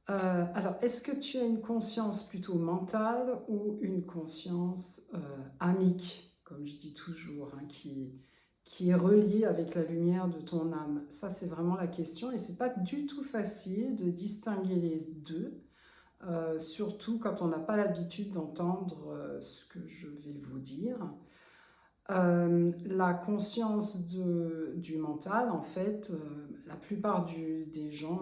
Alors, est-ce que tu as une conscience plutôt mentale ou une conscience amique, comme je dis toujours, hein, qui est reliée avec la lumière de ton âme? Ça, c'est vraiment la question et c'est pas du tout facile de distinguer les deux, surtout quand on n'a pas l'habitude d'entendre ce que je vais vous dire. La conscience du mental, en fait, la plupart des gens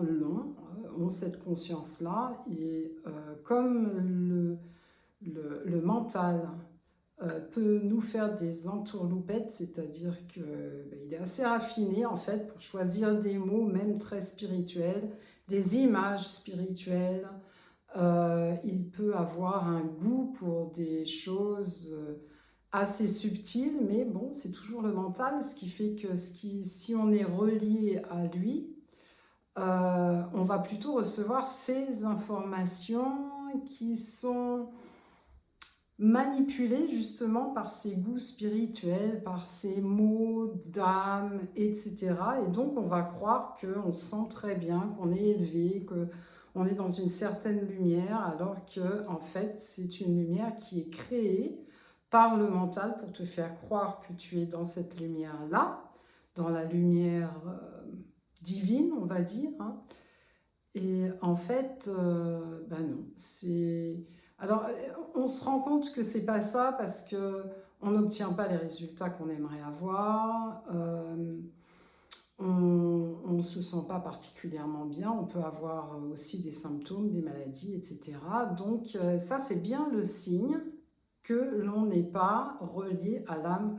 ont cette conscience-là et comme le mental peut nous faire des entourloupettes, c'est-à-dire que il est assez raffiné en fait pour choisir des mots même très spirituels, des images spirituelles. Il peut avoir un goût pour des choses assez subtiles, mais bon, c'est toujours le mental, ce qui fait que si on est relié à lui, on va plutôt recevoir ces informations qui sont manipulées justement par ses goûts spirituels, par ses mots d'âme, etc. Et donc on va croire qu'on se sent très bien, qu'on est élevé, qu'on est dans une certaine lumière, alors que en fait c'est une lumière qui est créée par le mental pour te faire croire que tu es dans cette lumière-là, dans la lumière divine, on va dire, hein. Et en fait, ben non, c'est... Alors, on se rend compte que c'est pas ça parce que on n'obtient pas les résultats qu'on aimerait avoir, on ne se sent pas particulièrement bien, on peut avoir aussi des symptômes, des maladies, etc. Donc, ça, c'est bien le signe que l'on n'est pas relié à l'âme,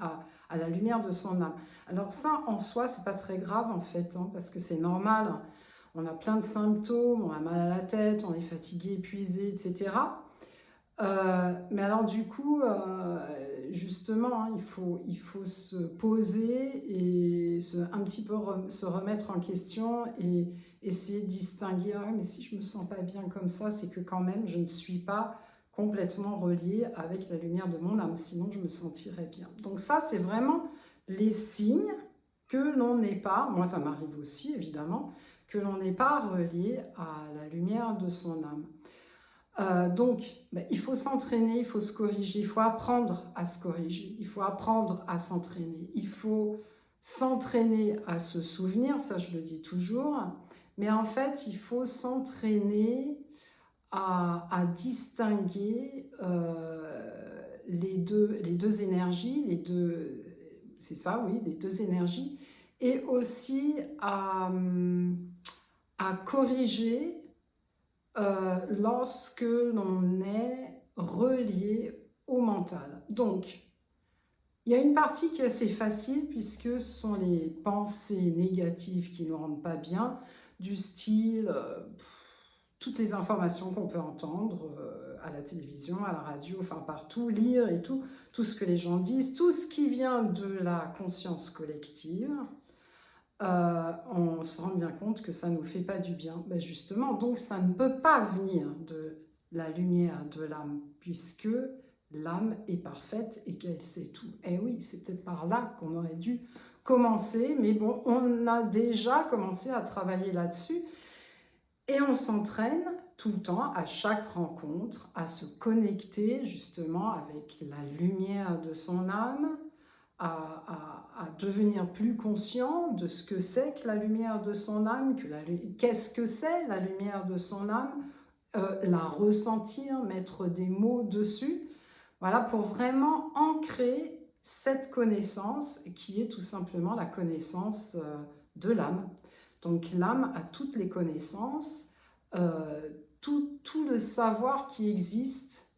à la lumière de son âme. Alors ça, en soi, c'est pas très grave en fait, hein, parce que c'est normal. On a plein de symptômes, on a mal à la tête, on est fatigué, épuisé, etc. Mais alors du coup, justement, hein, il faut se poser et un petit peu se remettre en question et essayer de distinguer, ah, mais si je me sens pas bien comme ça, c'est que quand même je ne suis pas complètement reliée avec la lumière de mon âme, sinon je me sentirais bien. Donc ça, c'est vraiment les signes que l'on n'est pas, moi ça m'arrive aussi évidemment, que l'on n'est pas relié à la lumière de son âme. Donc, ben, il faut s'entraîner, il faut se corriger, il faut apprendre à se corriger, il faut apprendre à s'entraîner, il faut s'entraîner à se souvenir, ça je le dis toujours, mais en fait, il faut s'entraîner à distinguer les deux énergies, c'est ça, oui, les deux énergies, et aussi à corriger lorsque l'on est relié au mental. Donc, il y a une partie qui est assez facile puisque ce sont les pensées négatives qui ne nous rendent pas bien, du style toutes les informations qu'on peut entendre à la télévision, à la radio, enfin partout, lire et tout, tout ce que les gens disent, tout ce qui vient de la conscience collective. On se rend bien compte que ça ne nous fait pas du bien. Ben justement, donc ça ne peut pas venir de la lumière de l'âme, puisque l'âme est parfaite et qu'elle sait tout. Eh oui, c'est peut-être par là qu'on aurait dû commencer, mais bon, on a déjà commencé à travailler là-dessus et on s'entraîne tout le temps, à chaque rencontre, à se connecter justement avec la lumière de son âme, à devenir plus conscient de ce que c'est que la lumière de son âme, qu'est-ce que c'est la lumière de son âme, la ressentir, mettre des mots dessus, voilà, pour vraiment ancrer cette connaissance qui est tout simplement la connaissance de l'âme. Donc l'âme a toutes les connaissances, tout le savoir qui existe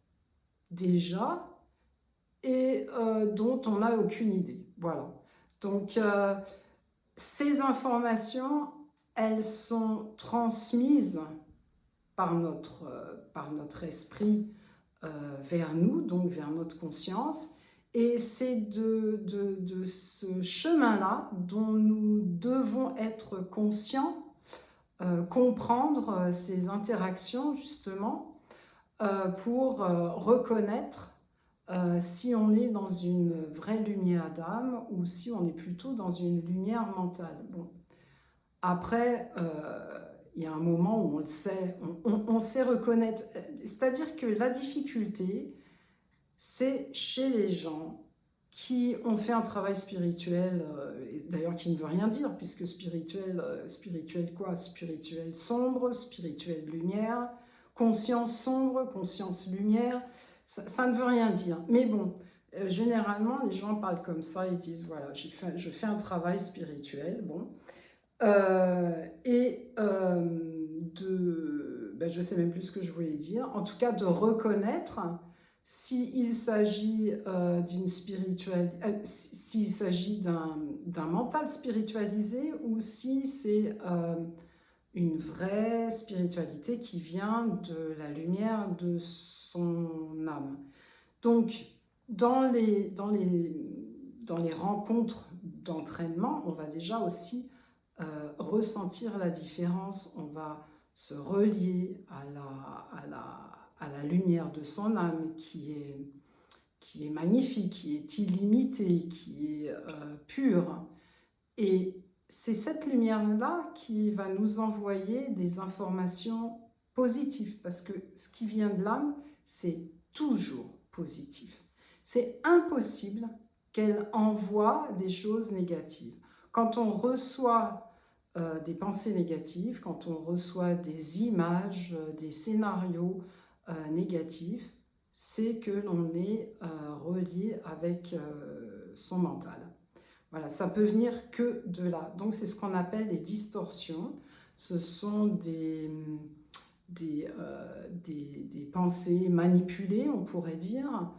déjà, et dont on n'a aucune idée. Voilà. Donc, ces informations, elles sont transmises par notre esprit vers nous, donc vers notre conscience. Et c'est de ce chemin-là dont nous devons être conscients, comprendre ces interactions justement, pour reconnaître si on est dans une vraie lumière d'âme ou si on est plutôt dans une lumière mentale. Bon, après, il y a un moment où on le sait, on sait reconnaître. C'est-à-dire que la difficulté, c'est chez les gens qui ont fait un travail spirituel, d'ailleurs qui ne veut rien dire, puisque spirituel, spirituel quoi? Spirituel sombre, spirituel lumière, conscience sombre, conscience lumière, ça ne veut rien dire. Mais bon, généralement, les gens parlent comme ça, ils disent, voilà, je fais un travail spirituel, bon. Ben, je ne sais même plus ce que je voulais dire, en tout cas de reconnaître s'il s'agit d'une s'il s'agit d'un mental spiritualisé ou si c'est une vraie spiritualité qui vient de la lumière de son âme. Donc, dans les rencontres d'entraînement, on va déjà aussi ressentir la différence, on va se relier à la lumière de son âme qui est magnifique, qui est illimitée, qui est pure. Et c'est cette lumière-là qui va nous envoyer des informations positives, parce que ce qui vient de l'âme, c'est toujours positif. C'est impossible qu'elle envoie des choses négatives. Quand on reçoit des pensées négatives, quand on reçoit des images, des scénarios négatifs, c'est que l'on est relié avec son mental. Voilà, ça peut venir que de là. Donc c'est ce qu'on appelle les distorsions. Ce sont des pensées manipulées, on pourrait dire.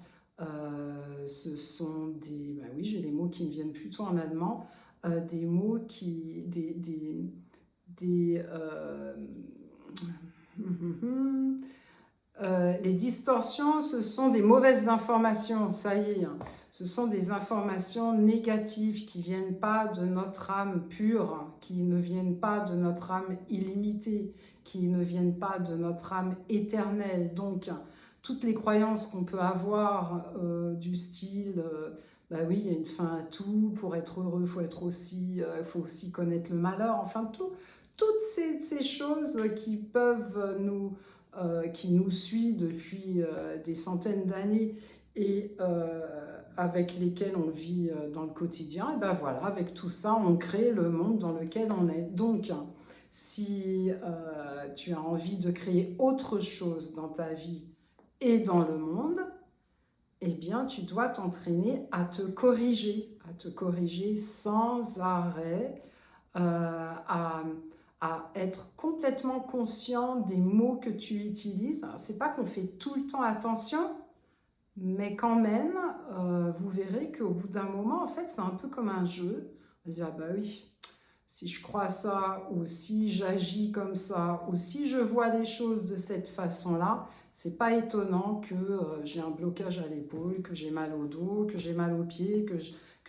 Ce sont des... Ben oui, j'ai les mots qui me viennent plutôt en allemand. Des mots qui... les distorsions, ce sont des mauvaises informations, ça y est. Ce sont des informations négatives qui ne viennent pas de notre âme pure, qui ne viennent pas de notre âme illimitée, qui ne viennent pas de notre âme éternelle. Donc, toutes les croyances qu'on peut avoir du style bah oui, il y a une fin à tout, pour être heureux, faut aussi connaître le malheur, enfin toutes ces choses qui nous suivent depuis des centaines d'années et avec lesquelles on vit dans le quotidien, et ben voilà, avec tout ça, on crée le monde dans lequel on est. Donc, si tu as envie de créer autre chose dans ta vie et dans le monde, eh bien, tu dois t'entraîner à te corriger sans arrêt, à être complètement conscient des mots que tu utilises. C'est pas qu'on fait tout le temps attention, mais quand même, vous verrez qu'au bout d'un moment, en fait, c'est un peu comme un jeu. On se dit, ah bah oui, si je crois ça, ou si j'agis comme ça, ou si je vois les choses de cette façon-là, c'est pas étonnant que j'ai un blocage à l'épaule, que j'ai mal au dos, que j'ai mal aux pieds, que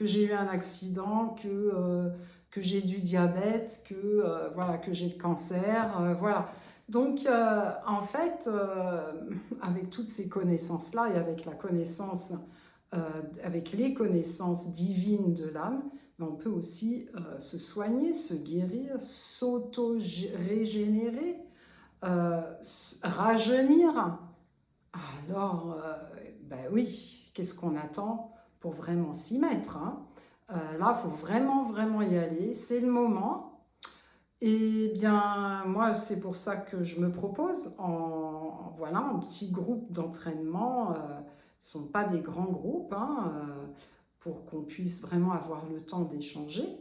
j'ai eu un accident, que j'ai du diabète, voilà, que j'ai le cancer, voilà. Donc, en fait, avec toutes ces connaissances-là et avec avec les connaissances divines de l'âme, on peut aussi se soigner, se guérir, s'auto-régénérer, rajeunir. Alors, ben oui, qu'est-ce qu'on attend pour vraiment s'y mettre, hein? Là, il faut vraiment y aller, c'est le moment. Et bien, moi, c'est pour ça que je me propose voilà, en petit groupe d'entraînement. Ce ne sont pas des grands groupes, hein, pour qu'on puisse vraiment avoir le temps d'échanger.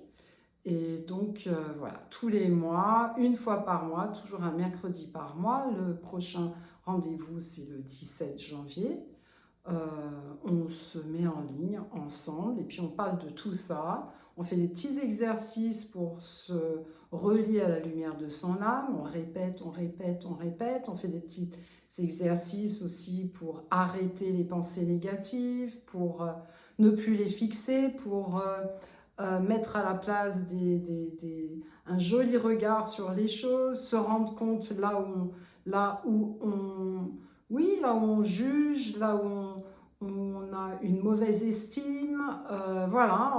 Et donc, voilà, tous les mois, une fois par mois, toujours un mercredi par mois. Le prochain rendez-vous, c'est le 17 janvier. On se met en ligne ensemble et puis on parle de tout ça. On fait des petits exercices pour se relier à la lumière de son âme. On répète. On fait des petits exercices aussi pour arrêter les pensées négatives, pour ne plus les fixer, pour mettre à la place un joli regard sur les choses, se rendre compte là où on juge, là où on a une mauvaise estime. Voilà,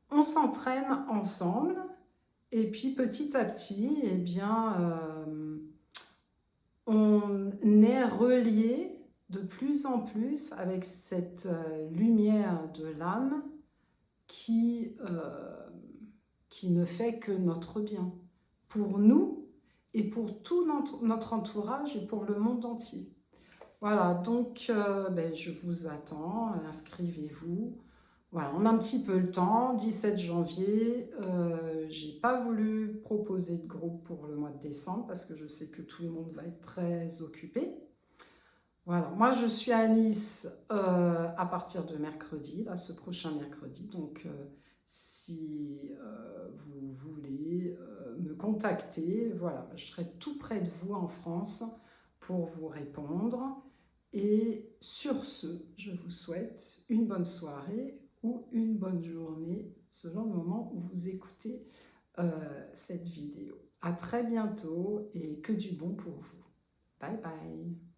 on s'entraîne ensemble Et puis petit à petit, eh bien, on est relié de plus en plus avec cette lumière de l'âme qui, qui ne fait que notre bien, pour nous et pour tout notre entourage et pour le monde entier. Voilà, donc ben, je vous attends, inscrivez-vous. Voilà, on a un petit peu le temps, 17 janvier. J'ai pas voulu proposer de groupe pour le mois de décembre parce que je sais que tout le monde va être très occupé. Voilà, moi je suis à Nice à partir de mercredi, là, ce prochain mercredi. Donc si vous voulez me contacter, voilà, je serai tout près de vous en France pour vous répondre. Et sur ce, je vous souhaite une bonne soirée ou une bonne journée selon le moment où vous écoutez cette vidéo. À très bientôt et que du bon pour vous. Bye bye.